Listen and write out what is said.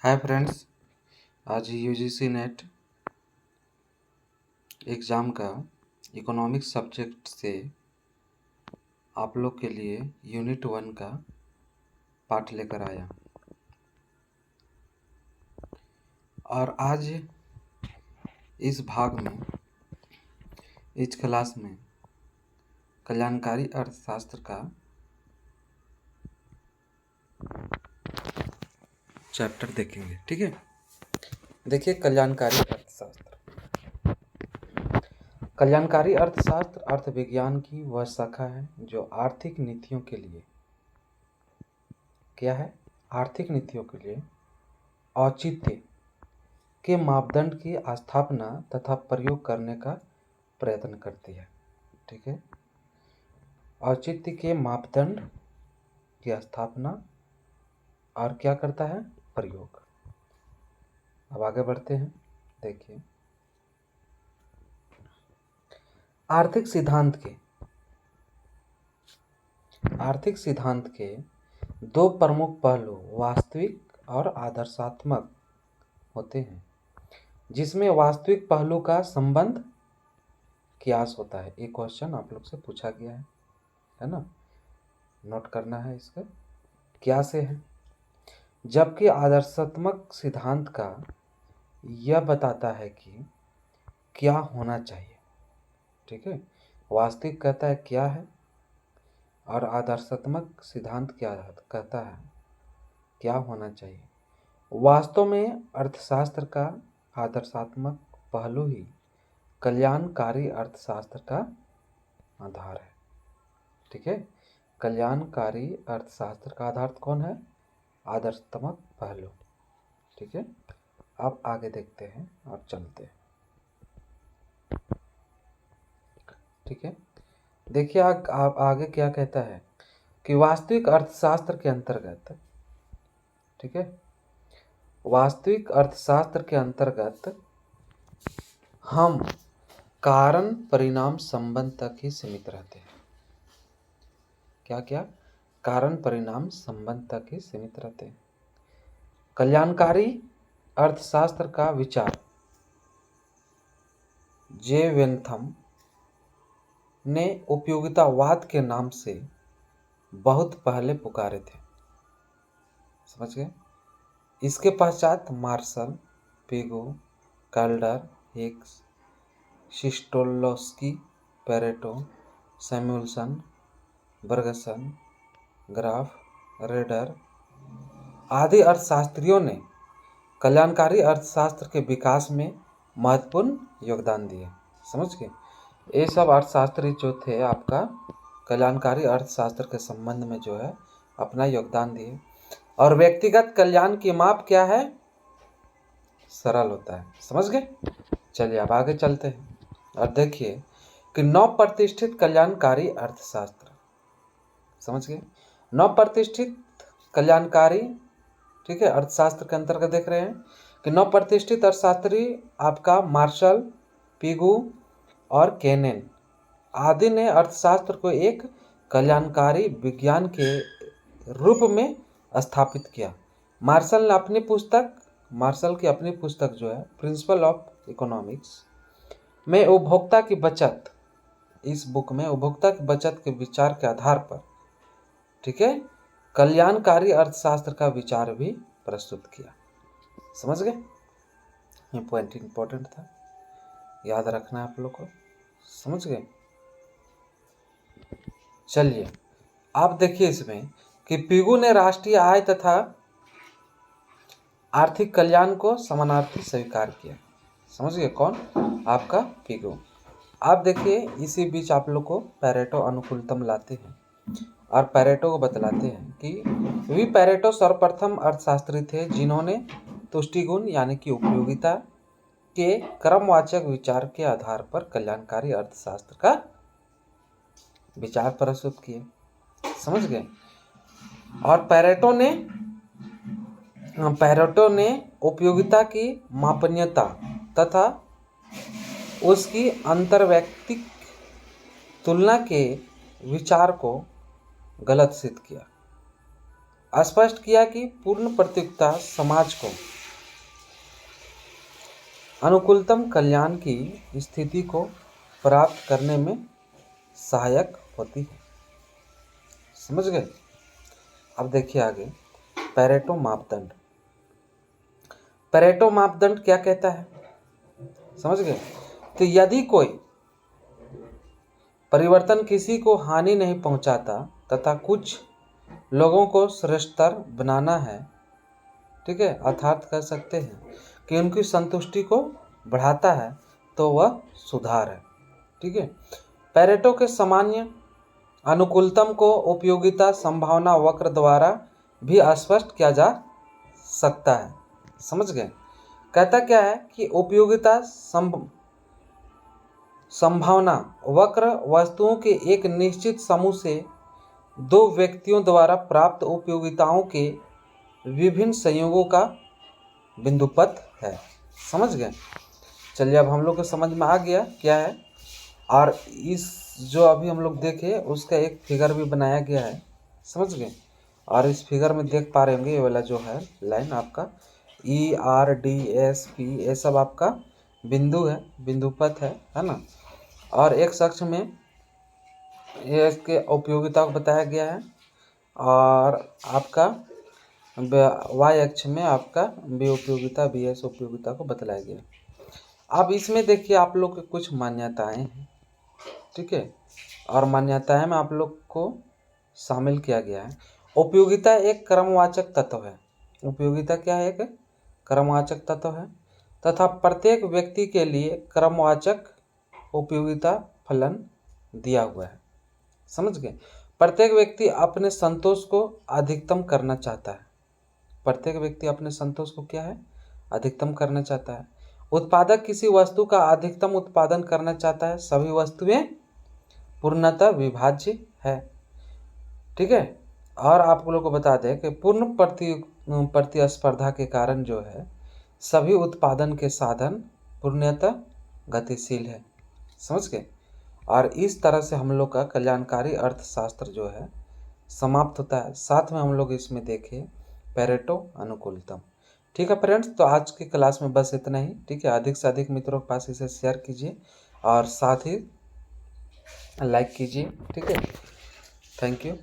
Hi friends. आज UGC net exam का economics subject से आप लोग के लिए यूनिट 1 का पाठ लेकर आया। और आज इस भाग में, इस क्लास में कल्याणकारी अर्थशास्त्र का चैप्टर देखेंगे। ठीक है, देखिए कल्याणकारी अर्थशास्त्र। कल्याणकारी अर्थशास्त्र अर्थविज्ञान की वह शाखा है जो आर्थिक नीतियों के लिए क्या है, आर्थिक नीतियों के लिए औचित्य के मापदंड की स्थापना तथा प्रयोग करने का प्रयत्न करती है। ठीक है, औचित्य के मापदंड की स्थापना और क्या करता है, प्रयोग। अब आगे बढ़ते हैं। देखिए, आर्थिक सिद्धांत के दो प्रमुख पहलू वास्तविक और आदर्शात्मक होते हैं, जिसमें वास्तविक पहलू का संबंध कियास होता है। एक क्वेश्चन आप लोग से पूछा गया है ना, नोट करना है इसका, क्या से है। जबकि आदर्शात्मक सिद्धांत का यह बताता है कि क्या होना चाहिए। ठीक है, वास्तविक कहता है क्या है और आदर्शात्मक सिद्धांत क्या कहता है, क्या होना चाहिए। वास्तव में अर्थशास्त्र का आदर्शात्मक पहलू ही कल्याणकारी अर्थशास्त्र का आधार है। ठीक है, कल्याणकारी अर्थशास्त्र का आधार कौन है, आदर्शात्मक पहलू। ठीक है, अब आगे देखते हैं और चलते हैं। ठीक है, देखिए आप आगे क्या कहता है कि वास्तविक अर्थशास्त्र के अंतर्गत, ठीक है, वास्तविक अर्थशास्त्र के अंतर्गत हम कारण परिणाम संबंध तक ही सीमित रहते हैं। क्या क्या, कारण परिणाम संबंध तक ही सीमित रहते हैं। कल्याणकारी अर्थशास्त्र का विचार जे वेनथम ने उपयोगितावाद के नाम से बहुत पहले पुकारे थे। समझ गए। इसके पश्चात Marshall, Pigou, Kaldor, Hicks, Scitovsky, Pareto, Samuelson, Bergson, Graaff, Reder आदि अर्थशास्त्रियों ने कल्याणकारी अर्थशास्त्र के विकास में महत्वपूर्ण योगदान दिए। समझ गए। ये सब अर्थशास्त्री जो थे आपका कल्याणकारी अर्थशास्त्र के संबंध में जो है अपना योगदान दिए। और व्यक्तिगत कल्याण की माप क्या है, सरल होता है। समझ गए। चलिए अब आगे चलते हैं और देखिए कि 9 प्रतिष्ठित कल्याणकारी अर्थशास्त्र। समझ गए, 9 प्रतिष्ठित कल्याणकारी, ठीक है, अर्थशास्त्र के अंतर्गत देख रहे हैं कि 9 प्रतिष्ठित अर्थशास्त्री आपका मार्शल, पिगू और केनेन आदि ने अर्थशास्त्र को एक कल्याणकारी विज्ञान के रूप में स्थापित किया। मार्शल की अपनी पुस्तक जो है प्रिंसिपल ऑफ इकोनॉमिक्स में उपभोक्ता की बचत, इस बुक में उपभोक्ता की बचत के विचार के आधार पर, ठीक है, कल्याणकारी अर्थशास्त्र का विचार भी प्रस्तुत किया। समझ गए। ये पॉइंट इंपॉर्टेंट था, याद रखना आप लोग को। समझ गए। चलिए आप देखिए इसमें कि पिगू ने राष्ट्रीय आय तथा आर्थिक कल्याण को समानार्थी स्वीकार किया। समझ गए, कौन, आपका पिगू। आप देखिए इसी बीच आप लोग को पैरेटो अनुकूलतम लाते हैं और पैरेटो को बतलाते हैं कि वी पैरेटो सर्वप्रथम अर्थशास्त्री थे जिन्होंने तुष्टिगुण यानी कि उपयोगिता के क्रमवाचक विचार के आधार पर कल्याणकारी अर्थशास्त्र का विचार प्रस्तुत किए। समझ गए। और पैरेटो ने उपयोगिता की मापनीयता तथा उसकी अंतर्वैयक्तिक तुलना के विचार को गलत सिद्ध किया। स्पष्ट किया कि पूर्ण प्रतियोगिता समाज को अनुकूलतम कल्याण की स्थिति को प्राप्त करने में सहायक होती है। समझ गए? अब देखिए आगे, पेरेटो मापदंड। पेरेटो मापदंड क्या कहता है, समझ गए? तो यदि कोई परिवर्तन किसी को हानि नहीं पहुंचाता तथा कुछ लोगों को श्रेष्ठतर बनाना है, ठीक है, अर्थात कह सकते हैं कि उनकी संतुष्टि को बढ़ाता है, तो वह सुधार है। ठीक है। पेरेटो के सामान्य अनुकूलतम को उपयोगिता संभावना वक्र द्वारा भी स्पष्ट किया जा सकता है। समझ गए? कहता क्या है कि उपयोगिता संभावना वक्र वस्तुओं के एक निश्चित समूह से दो व्यक्तियों द्वारा प्राप्त उपयोगिताओं के विभिन्न संयोगों का बिंदुपथ है। समझ गए? चलिए अब हम लोग को समझ में आ गया क्या है, और इस जो अभी हम लोग देखे उसका एक फिगर भी बनाया गया है। समझ गए? और इस फिगर में देख पा रहे होंगे ये वाला जो है लाइन आपका ERDSP ये सब आपका बिंदु है, बिंदुपथ है ना। और एक अक्ष में ये इसके उपयोगिता को बताया गया है, और आपका y अक्ष में आपका उपयोगिता BS उपयोगिता को बतलाया गया। अब इसमें देखिए आप लोग के कुछ मान्यताएं हैं, ठीक है, और मान्यताएं में आप लोग को शामिल किया गया है। उपयोगिता एक क्रमवाचक तत्व है। उपयोगिता क्या है? एक क्रमवाचक तत्व है तथा प्रत्येक व्यक्ति के लिए क्रमवाचक उपयोगिता फलन दिया हुआ है। समझ गए? प्रत्येक व्यक्ति अपने संतोष को अधिकतम करना चाहता है। प्रत्येक व्यक्ति अपने संतोष को क्या है? अधिकतम करना चाहता है। उत्पादक किसी वस्तु का अधिकतम उत्पादन करना चाहता है। सभी वस्तुएं पूर्णतः विभाज्य है। ठीक है। और आप लोगों को बता दें कि पूर्ण प्रतिस्पर्धा के कारण जो है सभी उत्पादन के साधन पूर्णतः गतिशील है। समझ गए? और इस तरह से हम लोग का कल्याणकारी अर्थशास्त्र जो है समाप्त होता है। साथ में हम लोग इसमें देखें पेरेटो अनुकूलतम। ठीक है फ्रेंड्स, तो आज की क्लास में बस इतना ही। ठीक है, अधिक से अधिक मित्रों के पास इसे शेयर कीजिए और साथ ही लाइक कीजिए। ठीक है, थैंक यू।